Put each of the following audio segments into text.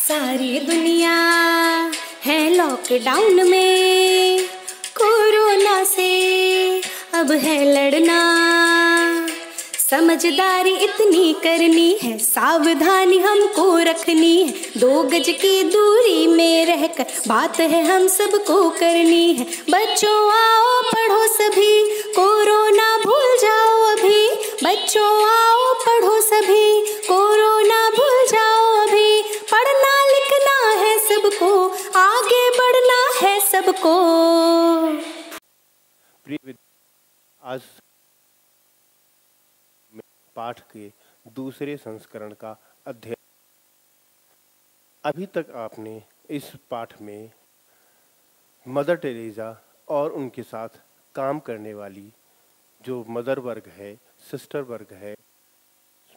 सारी दुनिया है लॉकडाउन में, कोरोना से अब है लड़ना। समझदारी इतनी करनी है, सावधानी हमको रखनी है। 2 गज की दूरी में रहकर बात है हम सबको करनी है। बच्चों आओ पढ़ो सभी, कोरोना भूल जाओ अभी। बच्चों आओ पढ़ो सभी, कोरोना भूल जाओ अभी। पढ़ना लिखना है सबको, आगे बढ़ना है सबको। आज पाठ के दूसरे संस्करण का अध्ययन। अभी तक आपने इस पाठ में मदर टेरेसा और उनके साथ काम करने वाली जो मदर वर्ग है, सिस्टर वर्ग है,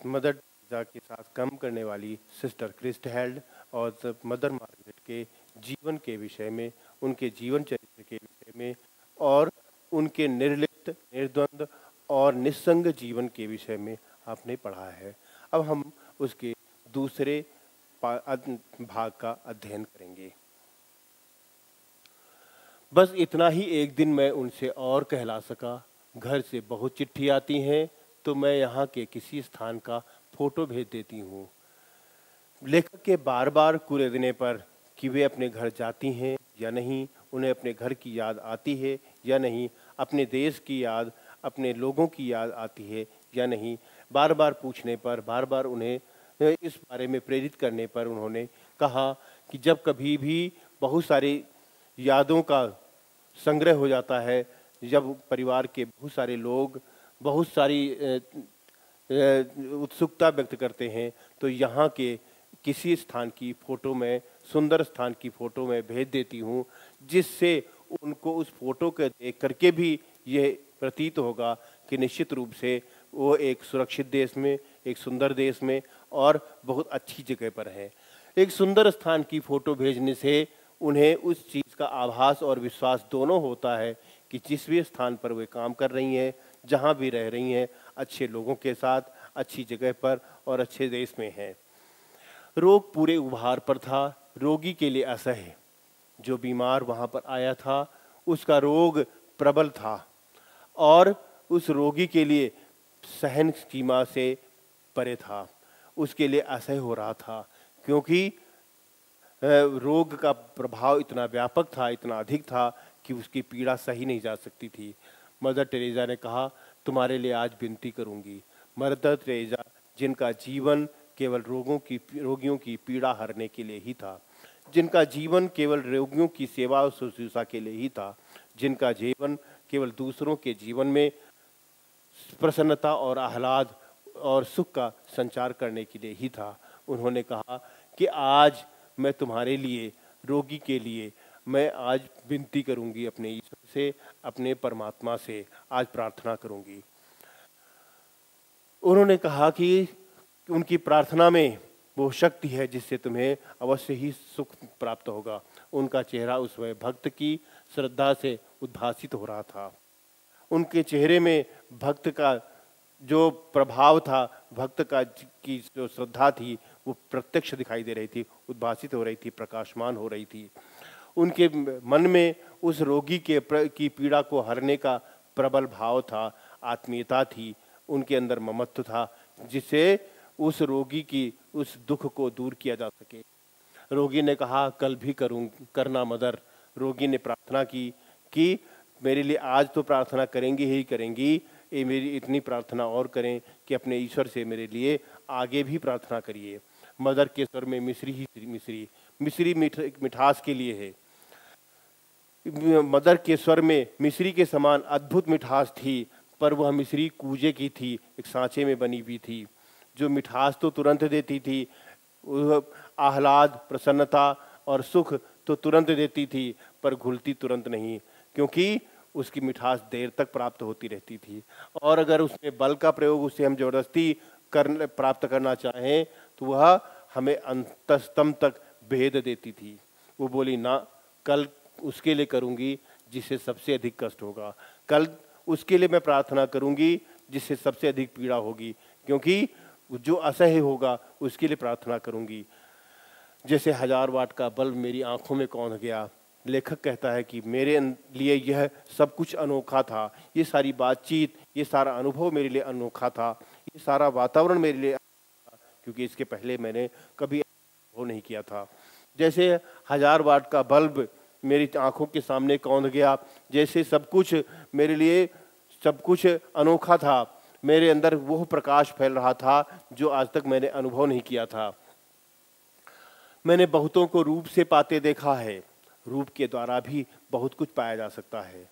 मदर टेरेसा के साथ काम करने वाली सिस्टर क्रिस्टहेल्ड और मदर मार्गरेट के जीवन के विषय में, उनके जीवन चरित्र के विषय में और उनके निर्लिप्त, निर्द्वंद और निस्संग जीवन के विषय में आपने पढ़ा है। अब हम उसके दूसरे भाग का अध्ययन करेंगे। बस इतना ही एक दिन मैं उनसे और कहला सका। घर से बहुत चिट्ठी आती हैं तो मैं यहाँ के किसी स्थान का फोटो भेज देती हूँ। लेखक के बार बार कुरेदने पर कि वे अपने घर जाती हैं या नहीं, उन्हें अपने घर की याद आती है या नहीं, अपने देश की याद, अपने लोगों की याद आती है या नहीं, बार बार पूछने पर, बार बार उन्हें इस बारे में प्रेरित करने पर उन्होंने कहा कि जब कभी भी बहुत सारी यादों का संग्रह हो जाता है, जब परिवार के बहुत सारे लोग बहुत सारी उत्सुकता व्यक्त करते हैं, तो यहाँ के किसी स्थान की फ़ोटो में, सुंदर स्थान की फ़ोटो में भेज देती हूँ, जिससे उनको उस फोटो के देख करके भी ये प्रतीत होगा कि निश्चित रूप से वो एक सुरक्षित देश में, एक सुंदर देश में और बहुत अच्छी जगह पर है। एक सुंदर स्थान की फ़ोटो भेजने से उन्हें उस चीज़ का आभास और विश्वास दोनों होता है कि जिस भी स्थान पर वे काम कर रही हैं, जहाँ भी रह रही हैं, अच्छे लोगों के साथ, अच्छी जगह पर और अच्छे देश में हैं। रोग पूरे उभार पर था, रोगी के लिए असह्य। जो बीमार वहाँ पर आया था उसका रोग प्रबल था और उस रोगी के लिए सहन सीमा से परे था, उसके लिए असह्य हो रहा था, क्योंकि रोग का प्रभाव इतना व्यापक था, इतना अधिक था कि उसकी पीड़ा सही नहीं जा सकती थी। मदर टेरेसा ने कहा, तुम्हारे लिए आज विनती करूंगी। मदर टेरेसा जिनका जीवन केवल रोगियों की पीड़ा हरने के लिए ही था, जिनका जीवन केवल रोगियों की सेवा और शुश्रूषा के लिए ही था, जिनका जीवन केवल दूसरों के जीवन में प्रसन्नता और आह्लाद और सुख का संचार करने के लिए ही था। उन्होंने कहा कि आज मैं तुम्हारे लिए, रोगी के लिए, मैं आज विनती करूंगी अपने ईश्वर से, अपने परमात्मा से आज प्रार्थना करूंगी। उन्होंने कहा कि उनकी प्रार्थना में वो शक्ति है जिससे तुम्हें अवश्य ही सुख प्राप्त होगा। उनका चेहरा उस समय भक्त की श्रद्धा से उद्भासित हो रहा था। उनके चेहरे में भक्त का जो प्रभाव था, भक्त का की जो श्रद्धा थी, वो प्रत्यक्ष दिखाई दे रही थी, उद्भासित हो रही थी, प्रकाशमान हो रही थी। उनके मन में उस रोगी की पीड़ा को हरने का प्रबल भाव था, आत्मीयता थी, उनके अंदर ममत्व था, जिससे उस रोगी की उस दुख को दूर किया जा सके। रोगी ने कहा, कल भी करना मदर। रोगी ने प्रार्थना की कि मेरे लिए आज तो प्रार्थना करेंगी ही करेंगी, ये मेरी इतनी प्रार्थना और करें कि अपने ईश्वर से मेरे लिए आगे भी प्रार्थना करिए। मदर के स्वर में मिश्री मिठास के लिए है। मदर के स्वर में मिश्री के समान अद्भुत मिठास थी, पर वह मिश्री कूजे की थी, एक सांचे में बनी हुई थी। जो मिठास तो तुरंत देती थी, आह्लाद, प्रसन्नता और सुख तो तुरंत देती थी, पर घुलती तुरंत नहीं, क्योंकि उसकी मिठास देर तक प्राप्त होती रहती थी। और अगर उसमें बल का प्रयोग, उससे हम जबरदस्ती प्राप्त करना चाहें तो वह हमें अंतस्तम तक भेद देती थी। वो बोली, ना, कल उसके लिए करूँगी जिससे सबसे अधिक कष्ट होगा, कल उसके लिए मैं प्रार्थना करूँगी जिससे सबसे अधिक पीड़ा होगी, क्योंकि जो असह्य होगा उसके लिए प्रार्थना करूँगी। जैसे 1000 वाट का बल्ब मेरी आंखों में कौंध गया। लेखक कहता है कि मेरे लिए यह सब कुछ अनोखा था, ये सारी बातचीत, ये सारा अनुभव मेरे लिए अनोखा था, ये सारा वातावरण मेरे लिए अनोखा था, क्योंकि इसके पहले मैंने कभी अनुभव नहीं किया था। जैसे 1000 वाट का बल्ब मेरी आंखों के सामने कौंध गया, जैसे सब कुछ मेरे लिए सब कुछ अनोखा था, मेरे अंदर वो प्रकाश फैल रहा था जो आज तक मैंने अनुभव नहीं किया था। मैंने बहुतों को रूप से पाते देखा है, रूप के द्वारा भी बहुत कुछ पाया जा सकता है।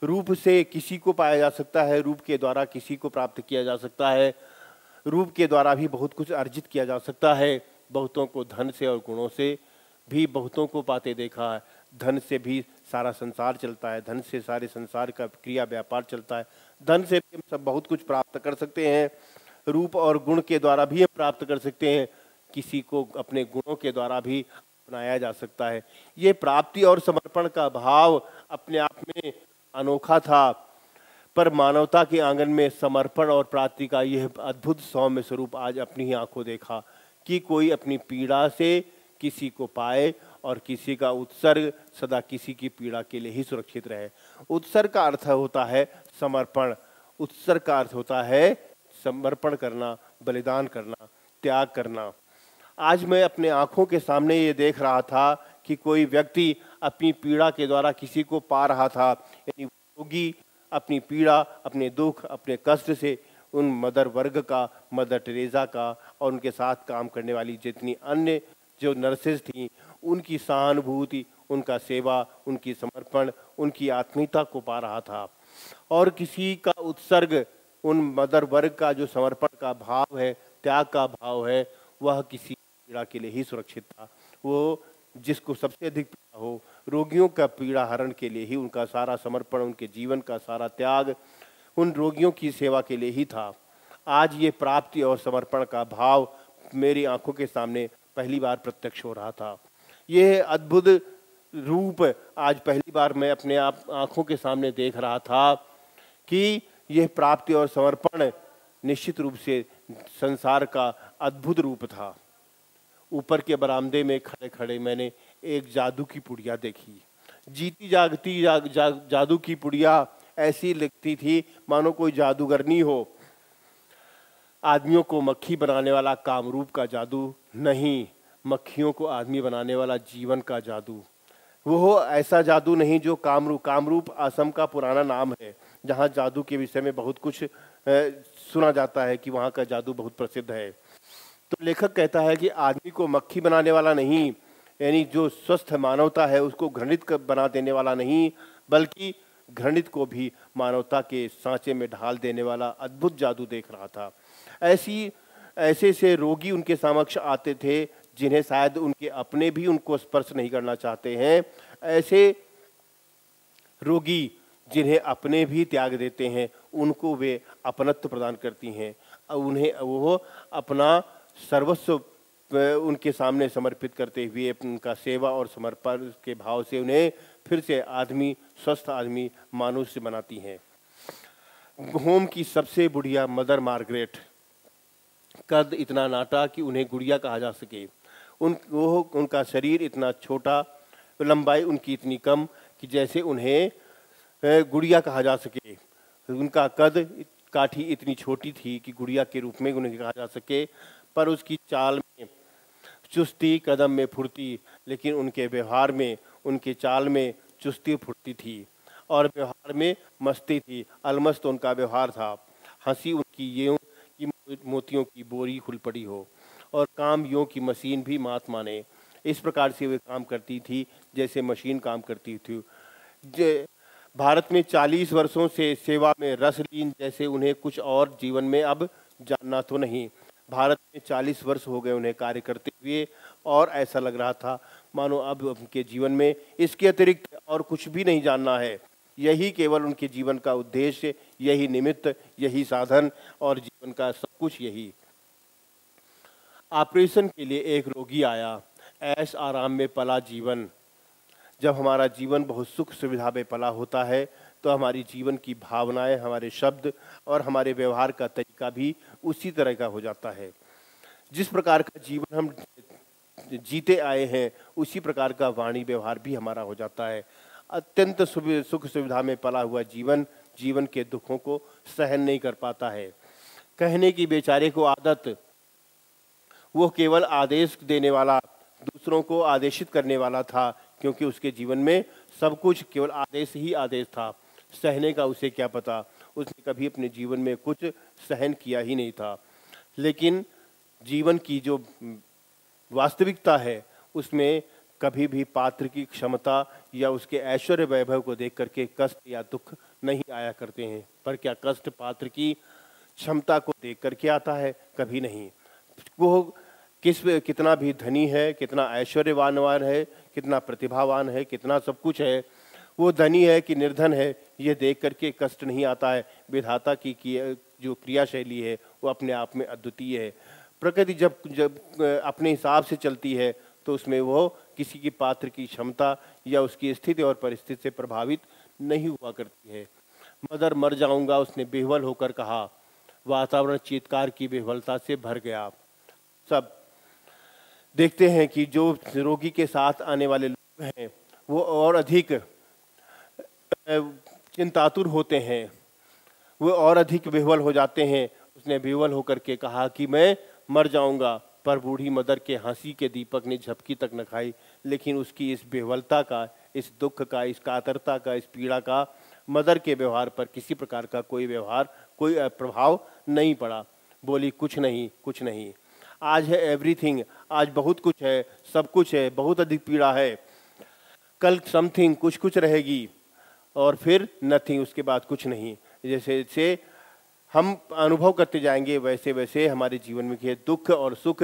रूप से किसी को पाया जा सकता है, रूप के द्वारा किसी को प्राप्त किया जा सकता है, रूप के द्वारा भी बहुत कुछ अर्जित किया जा सकता है। बहुतों को धन से और गुणों से भी बहुतों को पाते देखा है। धन से भी सारा संसार चलता है, धन से सारे संसार का क्रिया व्यापार चलता है, धन से भी हम सब बहुत कुछ प्राप्त कर सकते हैं। रूप और गुण के द्वारा भी हम प्राप्त कर सकते हैं, किसी को अपने गुणों के द्वारा भी अपनाया जा सकता है। ये प्राप्ति और समर्पण का भाव अपने आप में अनोखा था, पर मानवता के आंगन में समर्पण और प्राप्ति का यह अद्भुत सौम्य स्वरूप आज अपनी ही आंखों देखा कि कोई अपनी पीड़ा से किसी को पाए और किसी का उत्सर्ग सदा किसी की पीड़ा के लिए ही सुरक्षित रहे। उत्सर्ग का अर्थ होता है समर्पण, उत्सर्ग का अर्थ होता है समर्पण करना, बलिदान करना, त्याग करना। आज मैं अपने आंखों के सामने ये देख रहा था कि कोई व्यक्ति अपनी पीड़ा के द्वारा किसी को पा रहा था, यानी रोगी अपनी पीड़ा, अपने दुख, अपने कष्ट से उन मदर वर्ग का, मदर टेरेसा का और उनके साथ काम करने वाली जितनी अन्य जो नर्सेज थीं, उनकी सहानुभूति, उनका सेवा, उनकी समर्पण, उनकी आत्मीयता को पा रहा था। और किसी का उत्सर्ग, उन मदर वर्ग का जो समर्पण का भाव है, त्याग का भाव है, वह किसी पीड़ा के लिए ही सुरक्षित था। वो जिसको सबसे अधिक पीड़ा हो, रोगियों का पीड़ा हरण के लिए ही उनका सारा समर्पण, उनके जीवन का सारा त्याग उन रोगियों की सेवा के लिए ही था। आज ये प्राप्ति और समर्पण का भाव मेरी आंखों के सामने पहली बार प्रत्यक्ष हो रहा था। यह अद्भुत रूप आज पहली बार मैं अपने आप आंखों के सामने देख रहा था कि यह प्राप्ति और समर्पण निश्चित रूप से संसार का अद्भुत रूप था। ऊपर के बरामदे में खड़े खड़े मैंने एक जादू की पुड़िया देखी। जीती जागती जादू की पुड़िया ऐसी लगती थी मानो कोई जादूगरनी हो। आदमियों को मक्खी बनाने वाला कामरूप का जादू नहीं, मक्खियों को आदमी बनाने वाला जीवन का जादू। वो ऐसा जादू नहीं जो कामरूप, कामरूप असम का पुराना नाम है, जहाँ जादू के विषय में बहुत कुछ सुना जाता है कि वहाँ का जादू बहुत प्रसिद्ध है। तो लेखक कहता है कि आदमी को मक्खी बनाने वाला नहीं, यानी जो स्वस्थ मानवता है उसको घृणित बना देने वाला नहीं, बल्कि घृणित को भी मानवता के सांचे में ढाल देने वाला अद्भुत जादू देख रहा था। ऐसे से रोगी उनके समक्ष आते थे जिन्हें शायद उनके अपने भी उनको स्पर्श नहीं करना चाहते हैं। ऐसे रोगी जिन्हें अपने भी त्याग देते हैं, उनको वे अपनत्व प्रदान करती हैं। उन्हें वो अपना सर्वस्व उनके सामने समर्पित करते हुए उनका सेवा और समर्पण के भाव से उन्हें फिर से आदमी, स्वस्थ आदमी, मानुष्य बनाती हैं। होम की सबसे बुढ़िया मदर मार्गरेट, कद इतना नाटा कि उन्हें गुड़िया कहा जा सके। उनका शरीर इतना छोटा, लंबाई उनकी इतनी कम कि जैसे उन्हें गुड़िया कहा जा सके। उनका कद, काठी इतनी छोटी थी कि गुड़िया के रूप में उन्हें कहा जा सके। पर उसकी चाल में चुस्ती, कदम में फुर्ती, लेकिन उनके व्यवहार में, उनके चाल में चुस्ती फुर्ती थी और व्यवहार में मस्ती थी। अलमस्त उनका व्यवहार था। हंसी उनकी यूं कि मोतियों की बोरी खुल पड़ी हो और काम यूं की मशीन भी मात माने। इस प्रकार से वे काम करती थी जैसे मशीन काम करती थी। भारत में 40 वर्षों से सेवा में रसलीन जैसे उन्हें कुछ और जीवन में अब जानना तो नहीं। भारत में 40 वर्ष हो गए उन्हें कार्य करते हुए और ऐसा लग रहा था मानो अब उनके जीवन में इसके अतिरिक्त और कुछ भी नहीं जानना है। यही केवल उनके जीवन का उद्देश्य, यही निमित्त, यही साधन और जीवन का सब कुछ यही। ऑपरेशन के लिए एक रोगी आया। ऐश आराम में पला जीवन। जब हमारा जीवन बहुत सुख सुविधा में पला होता है तो हमारी जीवन की भावनाएं, हमारे शब्द और हमारे व्यवहार का तरीका भी उसी तरह का हो जाता है। जिस प्रकार का जीवन हम जीते आए हैं, उसी प्रकार का वाणी व्यवहार भी हमारा हो जाता है। अत्यंत सुख सुविधा में पला हुआ जीवन जीवन के दुखों को सहन नहीं कर पाता है। कहने की बेचारे को आदत, वो केवल आदेश देने वाला, दूसरों को आदेशित करने वाला था, क्योंकि उसके जीवन में सब कुछ केवल आदेश ही आदेश था। सहने का उसे क्या पता, उसने कभी अपने जीवन में कुछ सहन किया ही नहीं था। लेकिन जीवन की जो वास्तविकता है उसमें कभी भी पात्र की क्षमता या उसके ऐश्वर्य वैभव को देख करके कष्ट या दुख नहीं आया करते हैं, पर क्या कष्ट पात्र की क्षमता को देख करके आता है? कभी नहीं। वो कितना भी धनी है, कितना ऐश्वर्यवान है, कितना प्रतिभावान है, कितना सब कुछ है, वो धनी है कि निर्धन है, ये देख करके कष्ट नहीं आता है। विधाता की जो क्रियाशैली है वो अपने आप में अद्वितीय है। प्रकृति जब जब अपने हिसाब से चलती है तो उसमें वो किसी की पात्र की क्षमता या उसकी स्थिति और परिस्थिति से प्रभावित नहीं हुआ करती है। मदर मर जाऊंगा, उसने बेहवल होकर कहा। वातावरण चीत्कार की बेहवलता से भर गया। सब देखते हैं कि जो रोगी के साथ आने वाले लोग हैं वो और अधिक चिंतातुर होते हैं, वो और अधिक बेहवल हो जाते हैं। उसने बेहवल होकर के कहा कि मैं मर जाऊंगा, पर बूढ़ी मदर के हंसी के दीपक ने झपकी तक न खाई। लेकिन उसकी इस बेहवलता का, इस दुख का, इस कातरता का, इस पीड़ा का मदर के व्यवहार पर किसी प्रकार का कोई प्रभाव नहीं पड़ा। बोली कुछ नहीं, कुछ नहीं। आज है एवरीथिंग, आज बहुत कुछ है, सब कुछ है, बहुत अधिक पीड़ा है। कल समथिंग, कुछ कुछ रहेगी, और फिर नथिंग, उसके बाद कुछ नहीं। जैसे जैसे हम अनुभव करते जाएंगे वैसे वैसे हमारे जीवन में के दुख और सुख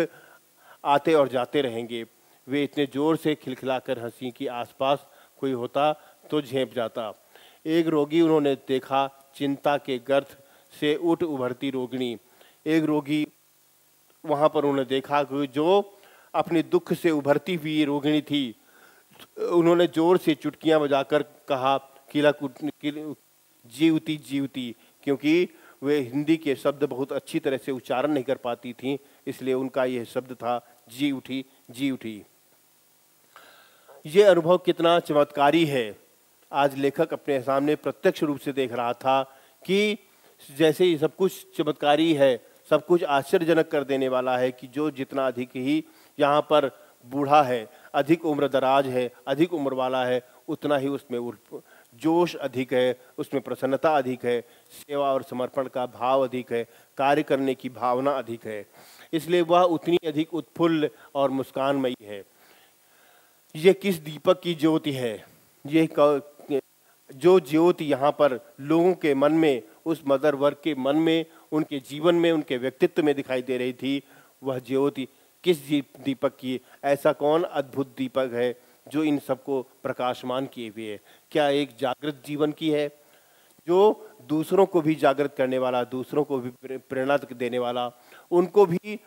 आते और जाते रहेंगे। वे इतने जोर से खिलखिलाकर हंसी कि आसपास कोई होता तो झेंप जाता। एक रोगी उन्होंने देखा, चिंता के गर्त से उठ उभरती रोगिणी। एक रोगी वहाँ पर उन्होंने देखा कि जो अपने दुख से उभरती हुई रोगिणी थी। उन्होंने जोर से चुटकियाँ बजाकर कहा, जीवती जीवती, क्योंकि वे हिंदी के शब्द बहुत अच्छी तरह से उच्चारण नहीं कर पाती थीं, इसलिए उनका यह शब्द था जी उठी, जी उठी। ये अनुभव कितना चमत्कारी है। आज लेखक अपने सामने प्रत्यक्ष रूप से देख रहा था कि जैसे ही सब कुछ चमत्कारी है, सब कुछ आश्चर्यजनक कर देने वाला है, कि जो जितना अधिक ही यहाँ पर बूढ़ा है, अधिक उम्र दराज है, अधिक उम्र वाला है, उतना ही उसमें जोश अधिक है, उसमें प्रसन्नता अधिक है, सेवा और समर्पण का भाव अधिक है, कार्य करने की भावना अधिक है, इसलिए वह उतनी अधिक उत्फुल्ल और मुस्कानमयी है। ये किस दीपक की ज्योति है? ये जो ज्योति यहाँ पर लोगों के मन में, उस मदर वर्ग के मन में, उनके जीवन में, उनके व्यक्तित्व में दिखाई दे रही थी, वह ज्योति किस दीपक की? ऐसा कौन अद्भुत दीपक है जो इन सबको प्रकाशमान किए हुए है? क्या एक जागृत जीवन की है, जो दूसरों को भी जागृत करने वाला, दूसरों को भी प्रेरणा देने वाला, उनको भी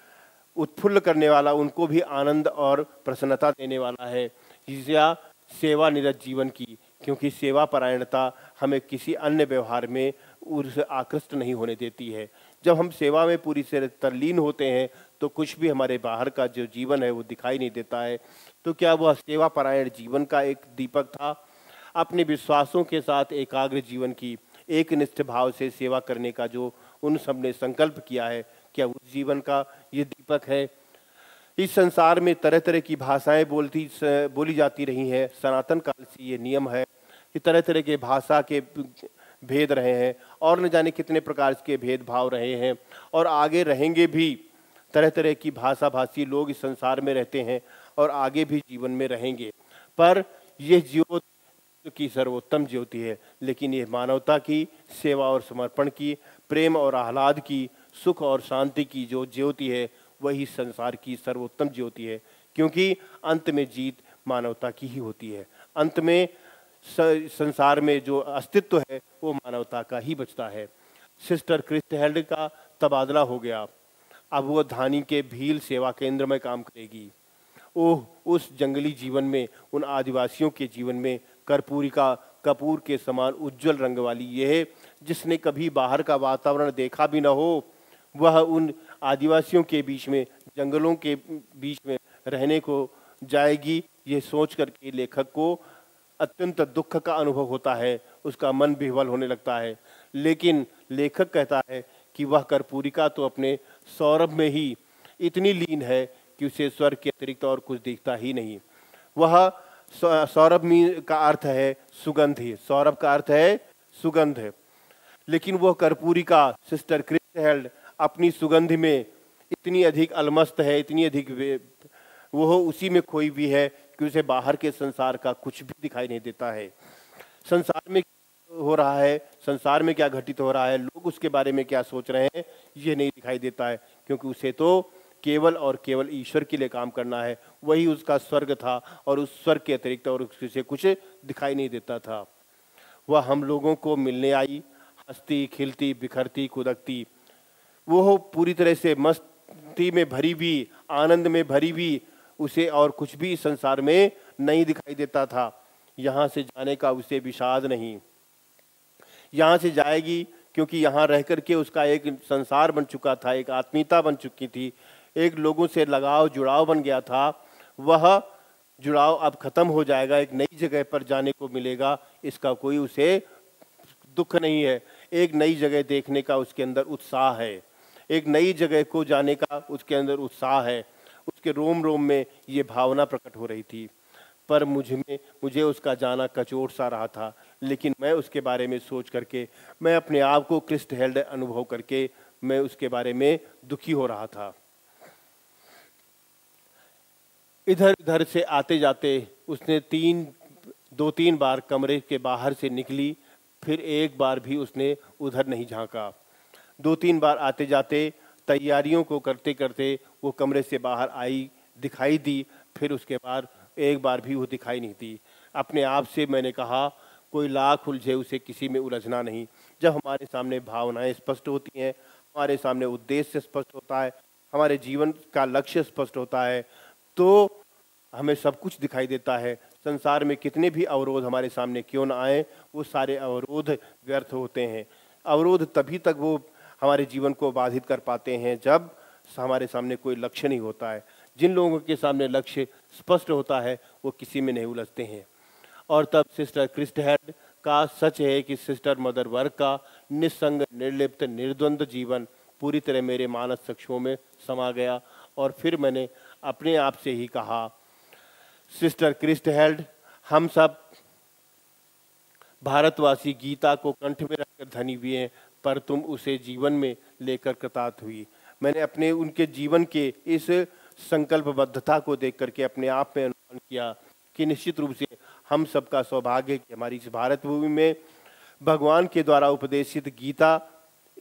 उत्फुल्ल करने वाला, उनको भी आनंद और प्रसन्नता देने वाला है, या सेवा निरत जीवन की? क्योंकि सेवा परायणता हमें किसी अन्य व्यवहार में उससे आकृष्ट नहीं होने देती है। जब हम सेवा में पूरी से तल्लीन होते हैं तो कुछ भी हमारे बाहर का जो जीवन है वो दिखाई नहीं देता है। तो क्या वह सेवा परायण जीवन का एक दीपक था? अपने विश्वासों के साथ एकाग्र जीवन की, एक निष्ठ भाव से सेवा करने का जो उन सब ने संकल्प किया है, क्या उस जीवन का ये दीपक है? इस संसार में तरह तरह की भाषाएं बोली जाती रही हैं। सनातन काल से ये नियम है कि तरह तरह के भाषा के भेद रहे हैं, और न जाने कितने प्रकार के भेदभाव रहे हैं, और आगे रहेंगे भी। तरह तरह की भाषा भाषी लोग इस संसार में रहते हैं और आगे भी जीवन में रहेंगे, पर यह ज्योति की सर्वोत्तम ज्योति है। लेकिन यह मानवता की, सेवा और समर्पण की, प्रेम और आह्लाद की, सुख और शांति की जो ज्योति है, वही संसार की सर्वोत्तम ज्योति है। क्योंकि अंत में जीत मानवता की ही होती है। अंत में संसार में जो अस्तित्व है वो मानवता का ही बचता है। सिस्टर क्रिस्टहेल्ड का तबादला हो गया। अब वो धानी के भील सेवा केंद्र में काम करेगी। ओह, उस जंगली जीवन में, उन आदिवासियों के जीवन में कपूर के समान उज्जवल रंग वाली यह, जिसने कभी बाहर का वातावरण देखा भी न हो, वह उन आदिवासियों के बीच में, जंगलों के बीच में रहने को जाएगी, ये सोच करके लेखक को अत्यंत दुख का अनुभव होता है, उसका मन विह्वल होने लगता है। लेकिन लेखक कहता है कि वह कर्पूरिका तो अपने सौरभ में ही इतनी लीन है कि उसे स्वर्ग के अतिरिक्त और कुछ दिखता ही नहीं। वह सौरभ में का अर्थ है सुगंध ही, सौरभ का अर्थ है सुगंध है। लेकिन वह कर्पूरिका सिस्टर क्रिस्टहेल्ड अपनी सुगंध में इतनी अधिक अलमस्त है, इतनी अधिक वो उसी में खोई हुई है कि उसे बाहर के संसार का कुछ भी दिखाई नहीं देता है। संसार में हो रहा है, संसार में क्या घटित हो रहा है, लोग उसके बारे में क्या सोच रहे हैं, ये नहीं दिखाई देता है, क्योंकि उसे तो केवल और केवल ईश्वर के लिए काम करना है। वही उसका स्वर्ग था और उस स्वर्ग के अतिरिक्त और उसे कुछ दिखाई नहीं देता था। वह हम लोगों को मिलने आई, हंसती खिलती बिखरती कुदकती, वो पूरी तरह से मस्ती में भरी हुई, आनंद में भरी हुई, उसे और कुछ भी संसार में नहीं दिखाई देता था। यहाँ से जाने का उसे विषाद नहीं, यहाँ से जाएगी क्योंकि यहाँ रह करके उसका एक संसार बन चुका था, एक आत्मीयता बन चुकी थी, एक लोगों से लगाव जुड़ाव बन गया था। वह जुड़ाव अब खत्म हो जाएगा, एक नई जगह पर जाने को मिलेगा, इसका कोई उसे दुख नहीं है। एक नई जगह देखने का उसके अंदर उत्साह है, एक नई जगह को जाने का उसके अंदर उत्साह है। उसके रोम रोम में ये भावना प्रकट हो रही थी। पर मुझे उसका जाना कचोट सा रहा था, लेकिन मैं उसके बारे में सोच करके, मैं अपने आप को क्रिस्टहेल्ड अनुभव करके मैं उसके बारे में दुखी हो रहा था। इधर उधर से आते जाते उसने 2-3 बार कमरे के बाहर से निकली, फिर एक बार भी उसने उधर नहीं झांका। 2-3 बार आते जाते तैयारियों को करते करते वो कमरे से बाहर आई, दिखाई दी, फिर उसके बाद एक बार भी वो दिखाई नहीं दी। अपने आप से मैंने कहा, कोई लाख उलझे उसे किसी में उलझना नहीं। जब हमारे सामने भावनाएं स्पष्ट होती हैं, हमारे सामने उद्देश्य स्पष्ट होता है, हमारे जीवन का लक्ष्य स्पष्ट होता है, तो हमें सब कुछ दिखाई देता है। संसार में कितने भी अवरोध हमारे सामने क्यों ना आए, वो सारे अवरोध व्यर्थ होते हैं। अवरोध तभी तक वो हमारे जीवन को बाधित कर पाते हैं जब हमारे सामने कोई लक्ष्य नहीं होता है। जिन लोगों के सामने लक्ष्य स्पष्ट होता है वो किसी में नहीं उलझते हैं। और तब सिस्टर क्रिस्टहेल्ड का सच है कि सिस्टर मदर वर्ग का निस्संग निर्लिप्त निर्द्वंद जीवन पूरी तरह मेरे मानस चक्षुओं में समा गया। और फिर मैंने अपने आप से ही कहा, सिस्टर क्रिस्टहेल्ड, हम सब भारतवासी गीता को कंठ में रखकर धनी हुए हैं, पर तुम उसे जीवन में लेकर कृतार्थ हुई। मैंने अपने उनके जीवन के इस संकल्पबद्धता को देख करके अपने आप में अनुमान किया कि निश्चित रूप से हम सबका सौभाग्य है कि हमारी इस भारत भूमि में भगवान के द्वारा उपदेशित गीता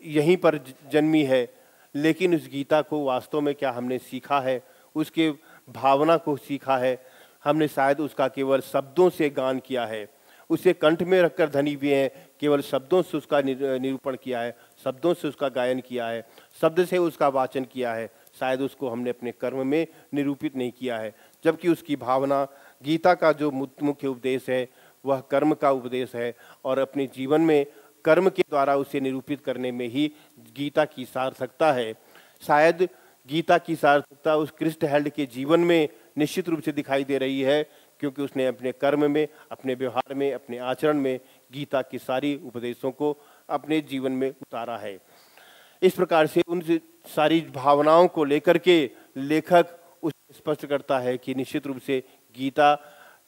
यहीं पर जन्मी है। लेकिन उस गीता को वास्तव में क्या हमने सीखा है, उसके भावना को सीखा है? हमने शायद उसका केवल शब्दों से गान किया है, उसे कंठ में रखकर धनी हुए हैं, केवल शब्दों से उसका निरूपण किया है, शब्दों से उसका गायन किया है, शब्द से उसका वाचन किया है। शायद उसको हमने अपने कर्म में निरूपित नहीं किया है, जबकि उसकी भावना, गीता का जो मुख्य उपदेश है वह कर्म का उपदेश है, और अपने जीवन में कर्म के द्वारा उसे निरूपित करने में ही गीता की सार्थकता है। शायद गीता की सार्थकता उस क्रिस्टहेल्ड के जीवन में निश्चित रूप से दिखाई दे रही है, क्योंकि उसने अपने कर्म में, अपने व्यवहार में, अपने आचरण में गीता की सारी उपदेशों को अपने जीवन में उतारा है। इस प्रकार से उन सारी भावनाओं को लेकर के लेखक उसे स्पष्ट करता है कि निश्चित रूप से गीता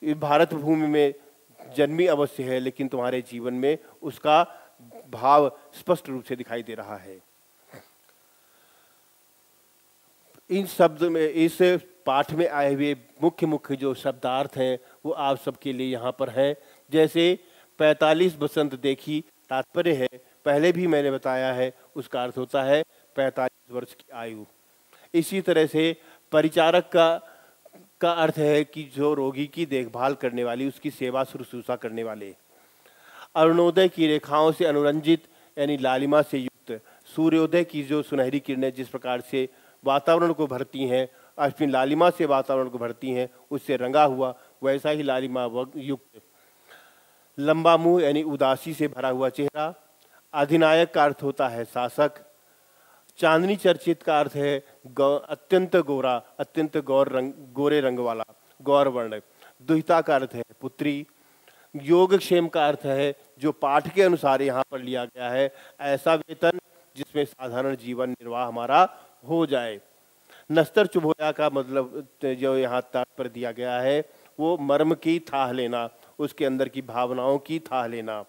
भारत भूमि में जन्मी अवश्य है, लेकिन तुम्हारे जीवन में उसका भाव स्पष्ट रूप से दिखाई दे रहा है। इन शब्द में, इस पाठ में आए हुए मुख्य जो शब्दार्थ हैं वो आप सबके लिए यहाँ पर है। जैसे 45 बसंत देखी, तात्पर्य है, पहले भी मैंने बताया है, उसका अर्थ होता है 45 वर्ष की आयु। इसी तरह से परिचारक का अर्थ है कि जो रोगी की देखभाल करने वाली, उसकी सेवा शुश्रूषा करने वाले। अरुणोदय की रेखाओं से अनुरंजित यानी लालिमा से युक्त, सूर्योदय की जो सुनहरी किरणें जिस प्रकार से वातावरण को भरती हैं, अपनी लालिमा से वातावरण को भरती हैं, उससे रंगा हुआ, वैसा ही लालिमा युक्त। लंबा मुंह यानी उदासी से भरा हुआ चेहरा। अधिनायक का अर्थ होता है शासक। चांदनी चर्चित का अर्थ है अत्यंत गोरा, अत्यंत गोरे रंग वाला, गौर वर्ण। दुहिता का अर्थ है पुत्री। योगक्षेम का अर्थ है जो पाठ के अनुसार यहाँ पर लिया गया है, ऐसा वेतन जिसमें साधारण जीवन निर्वाह हमारा हो जाए। नस्तर चुभोया का मतलब जो यहाँ तात्पर्य दिया गया है वो मर्म की थाह लेना, उसके अंदर की भावनाओं की थाह लेना।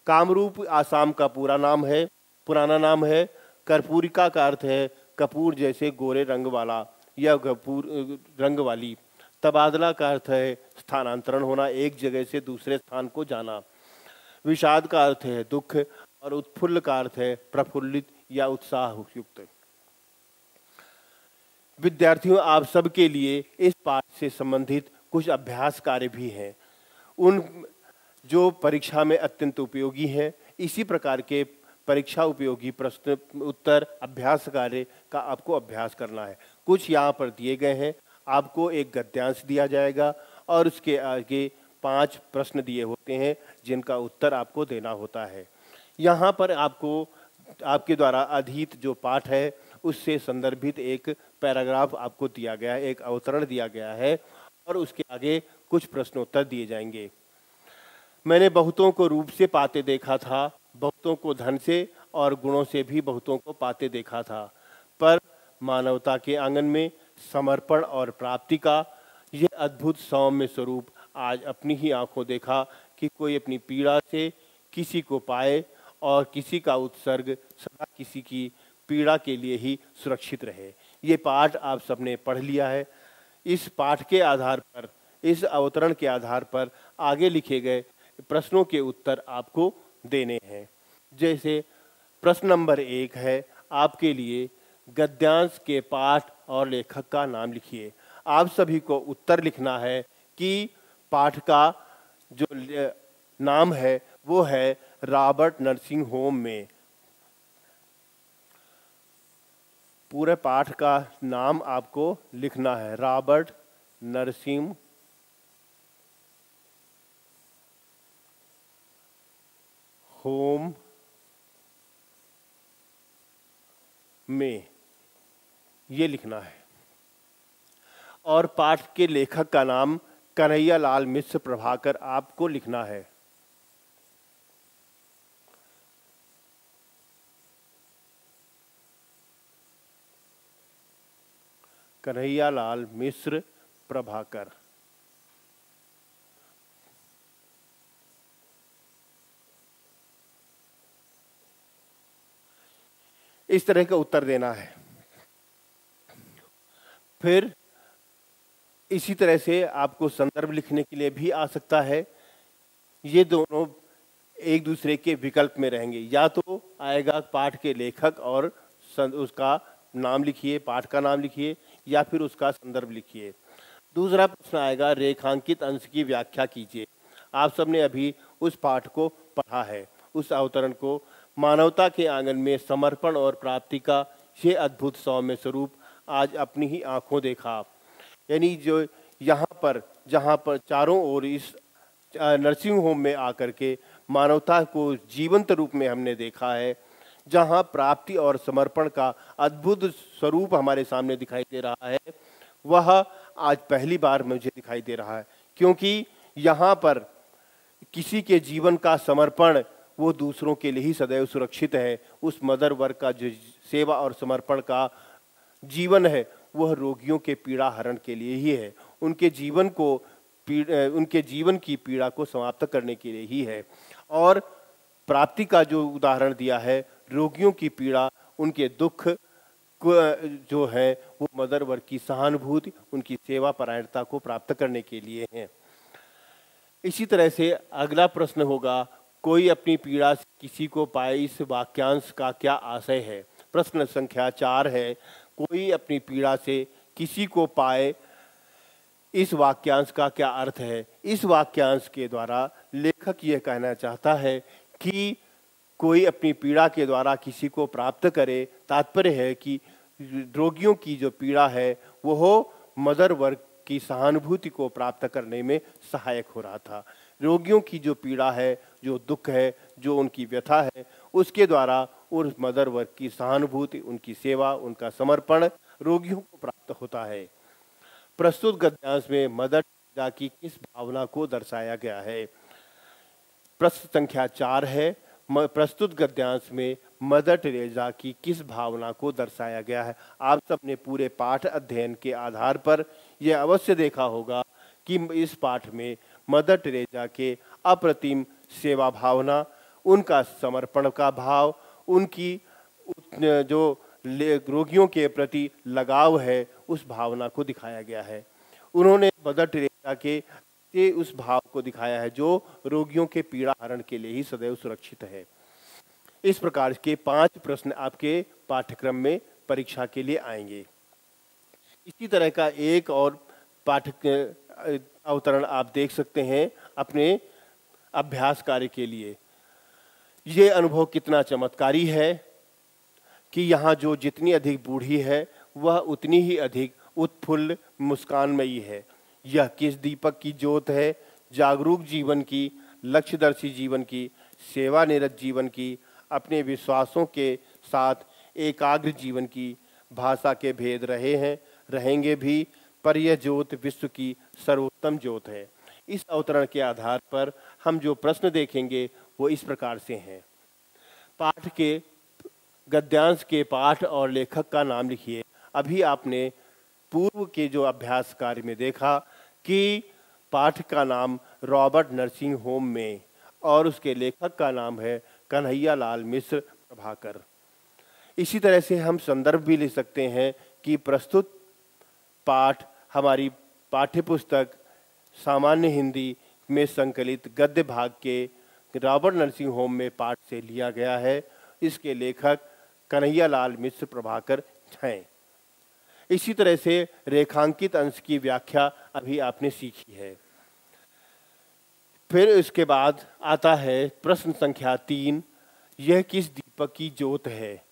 कामरूप आसाम का पुराना नाम है। कर्पूरिका का अर्थ है कपूर जैसे गोरे रंग वाला या कपूर रंग वाली। तबादला का अर्थ है स्थानांतरण होना, एक जगह से दूसरे स्थान को जाना। विषाद का अर्थ है दुख और उत्फुल्ल का अर्थ है प्रफुल्लित या उत्साह युक्त। विद्यार्थियों, आप सबके लिए इस पाठ से संबंधित कुछ अभ्यास कार्य भी हैं, उन जो परीक्षा में अत्यंत उपयोगी हैं। इसी प्रकार के परीक्षा उपयोगी प्रश्न उत्तर अभ्यास कार्य का आपको अभ्यास करना है। कुछ यहाँ पर दिए गए हैं। आपको एक गद्यांश दिया जाएगा और उसके आगे 5 प्रश्न दिए होते हैं जिनका उत्तर आपको देना होता है। यहाँ पर आपको आपके द्वारा अधीत जो पाठ है उससे संदर्भित एक पैराग्राफ आपको दिया गया है, एक अवतरण दिया गया है और उसके आगे कुछ प्रश्नोत्तर दिए जाएंगे। मैंने बहुतों को रूप से पाते देखा था, बहुतों को धन से और गुणों से भी बहुतों को पाते देखा था, पर मानवता के आंगन में समर्पण और प्राप्ति का यह अद्भुत सौम्य स्वरूप आज अपनी ही आंखों देखा कि कोई अपनी पीड़ा से किसी को पाए और किसी का उत्सर्ग सदा किसी की पीड़ा के लिए ही सुरक्षित रहे। ये पाठ आप सबने पढ़ लिया है। इस पाठ के आधार पर, इस अवतरण के आधार पर आगे लिखे गए प्रश्नों के उत्तर आपको देने हैं। जैसे प्रश्न नंबर 1 है आपके लिए, गद्यांश के पाठ और लेखक का नाम लिखिए। आप सभी को उत्तर लिखना है कि पाठ का जो नाम है वो है रॉबर्ट नर्सिंग होम में। पूरे पाठ का नाम आपको लिखना है, रॉबर्ट नर्सिंग होम में, ये लिखना है। और पाठ के लेखक का नाम कन्हैया लाल मिश्र प्रभाकर आपको लिखना है। कन्हैया लाल मिश्र प्रभाकर। इस तरह का उत्तर देना है। फिर इसी तरह से आपको संदर्भ लिखने के लिए भी आ सकता है। ये दोनों एक दूसरे के विकल्प में रहेंगे, या तो आएगा पाठ के लेखक और उसका नाम लिखिए, पाठ का नाम लिखिए, या फिर उसका संदर्भ लिखिए। दूसरा प्रश्न आएगा रेखांकित अंश की व्याख्या कीजिए। आप सबने अभी उस पाठ को पढ़ा है, उस अवतरण को, मानवता के आंगन में समर्पण और प्राप्ति का ये अद्भुत सौम्य स्वरूप आज अपनी ही आंखों देखा। यानी जो यहाँ पर, जहाँ पर चारों ओर इस नर्सिंग होम में आकर के मानवता को जीवंत रूप में हमने देखा है, जहाँ प्राप्ति और समर्पण का अद्भुत स्वरूप हमारे सामने दिखाई दे रहा है, वह आज पहली बार मुझे दिखाई दे रहा है। क्योंकि यहाँ पर किसी के जीवन का समर्पण वो दूसरों के लिए ही सदैव सुरक्षित है। उस मदर वर्ग का जो सेवा और समर्पण का जीवन है वह रोगियों के पीड़ा हरण के लिए ही है, उनके जीवन की पीड़ा को समाप्त करने के लिए ही है। और प्राप्ति का जो उदाहरण दिया है, रोगियों की पीड़ा, उनके दुख जो है वो मदर वर्ग की सहानुभूति, उनकी सेवा परायणता को प्राप्त करने के लिए है। इसी तरह से अगला प्रश्न होगा, कोई अपनी पीड़ा से किसी को पाए, इस वाक्यांश का क्या आशय है। प्रश्न संख्या 4 है, कोई अपनी पीड़ा से किसी को पाए, इस वाक्यांश का क्या अर्थ है। इस वाक्यांश के द्वारा लेखक यह कहना चाहता है कि कोई अपनी पीड़ा के द्वारा किसी को प्राप्त करे। तात्पर्य है कि रोगियों की जो पीड़ा है वो मदर वर्ग की सहानुभूति को प्राप्त करने में सहायक हो रहा था। रोगियों की जो पीड़ा है, जो दुख है, जो उनकी व्यथा है, उसके द्वारा और मदर वर्ग की सहानुभूति, उनकी सेवा, उनका समर्पण रोगियों को प्राप्त होता है। प्रस्तुत गद्यांश में मदर टेरेसा की किस भावना को दर्शाया गया है? प्रश्न संख्या 4 है, प्रस्तुत गद्यांश में मदर टेरेसा की किस भावना को दर्शाया गया है? आप सबने पूरे पाठ अध्ययन के आधार पर यह अवश्य देखा होगा कि इस पाठ में मदर टेरेसा के अप्रतिम सेवा भावना, उनका समर्पण का भाव, उनकी जो रोगियों के प्रति लगाव है, उस भावना को दिखाया गया है। उन्होंने मदर टेरेसा के उस भाव को दिखाया है जो रोगियों के पीड़ा हरण के लिए ही सदैव सुरक्षित है। इस प्रकार के 5 प्रश्न आपके पाठ्यक्रम में परीक्षा के लिए आएंगे। इसी तरह का एक और अवतरण आप देख सकते हैं अपने अभ्यास कार्य के लिए। ये अनुभव कितना चमत्कारी है कि यहाँ जो जितनी अधिक बूढ़ी है वह उतनी ही अधिक उत्फुल्ल मुस्कानमयी है। यह किस दीपक की ज्योत है? जागरूक जीवन की, लक्ष्यदर्शी जीवन की, सेवानिरत जीवन की, अपने विश्वासों के साथ एकाग्र जीवन की। भाषा के भेद रहे हैं, रहेंगे भी, पर यह ज्योत विश्व की सर्वोत्तम ज्योत है। इस अवतरण के आधार पर हम जो प्रश्न देखेंगे वो इस प्रकार से हैं। पाठ के गद्यांश के पाठ और लेखक का नाम लिखिए। अभी आपने पूर्व के जो अभ्यास कार्य में देखा कि पाठ का नाम रॉबर्ट नर्सिंग होम में और उसके लेखक का नाम है कन्हैया लाल मिश्र प्रभाकर। इसी तरह से हम संदर्भ भी ले सकते हैं कि प्रस्तुत पाठ हमारी पाठ्यपुस्तक सामान्य हिंदी में संकलित गद्य भाग के रॉबर्ट नर्सिंग होम में पाठ से लिया गया है। इसके लेखक कन्हैया लाल मिश्र प्रभाकर हैं। इसी तरह से रेखांकित अंश की व्याख्या अभी आपने सीखी है। फिर इसके बाद आता है प्रश्न संख्या 3, यह किस दीपक की ज्योत है?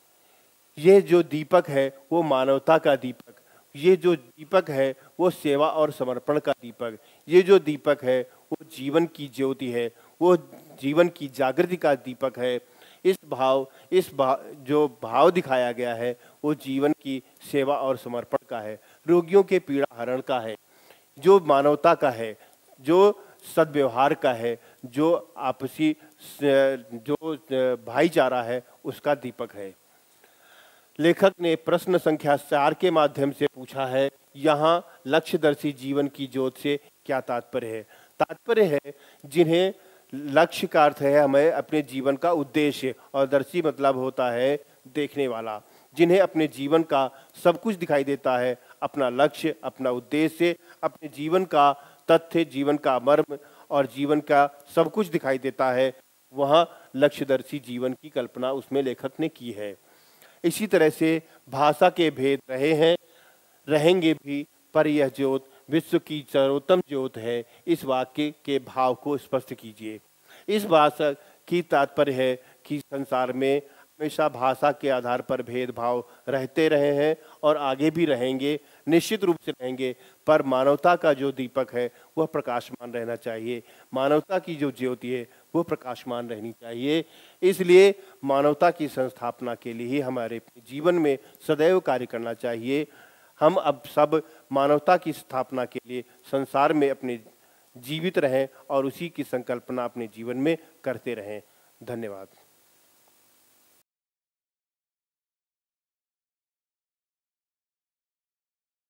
यह जो दीपक है वो मानवता का दीपक, ये जो दीपक है वो सेवा और समर्पण का दीपक, ये जो दीपक है वो जीवन की ज्योति है, वो जीवन की जागृति का दीपक है। जो भाव दिखाया गया है वो जीवन की सेवा और समर्पण का है, रोगियों के पीड़ा हरण का है, जो मानवता का है, जो सद्व्यवहार का है, जो आपसी जो भाईचारा है उसका दीपक है। लेखक ने प्रश्न संख्या 4 के माध्यम से पूछा है, यहाँ लक्ष्यदर्शी जीवन की ज्योत से क्या तात्पर्य है? तात्पर्य है जिन्हें लक्ष्य का अर्थ है हमें अपने जीवन का उद्देश्य, और दर्शी मतलब होता है देखने वाला, जिन्हें अपने जीवन का सब कुछ दिखाई देता है, अपना लक्ष्य, अपना उद्देश्य, अपने जीवन का तथ्य, जीवन का मर्म और जीवन का सब कुछ दिखाई देता है, वहाँ लक्ष्यदर्शी जीवन की कल्पना उसमें लेखक ने की है। इसी तरह से भाषा के भेद रहे हैं, रहेंगे भी, पर यह ज्योत विश्व की सर्वोत्तम ज्योत है। इस वाक्य के भाव को स्पष्ट कीजिए। इस भाषा की तात्पर्य है कि संसार में हमेशा भाषा के आधार पर भेदभाव रहते रहे हैं और आगे भी रहेंगे, निश्चित रूप से रहेंगे, पर मानवता का जो दीपक है वह प्रकाशमान रहना चाहिए। मानवता की जो ज्योति है वो प्रकाशमान रहनी चाहिए। इसलिए मानवता की संस्थापना के लिए ही हमारे जीवन में सदैव कार्य करना चाहिए। हम अब सब मानवता की स्थापना के लिए संसार में अपने जीवित रहें और उसी की संकल्पना अपने जीवन में करते रहें। धन्यवाद।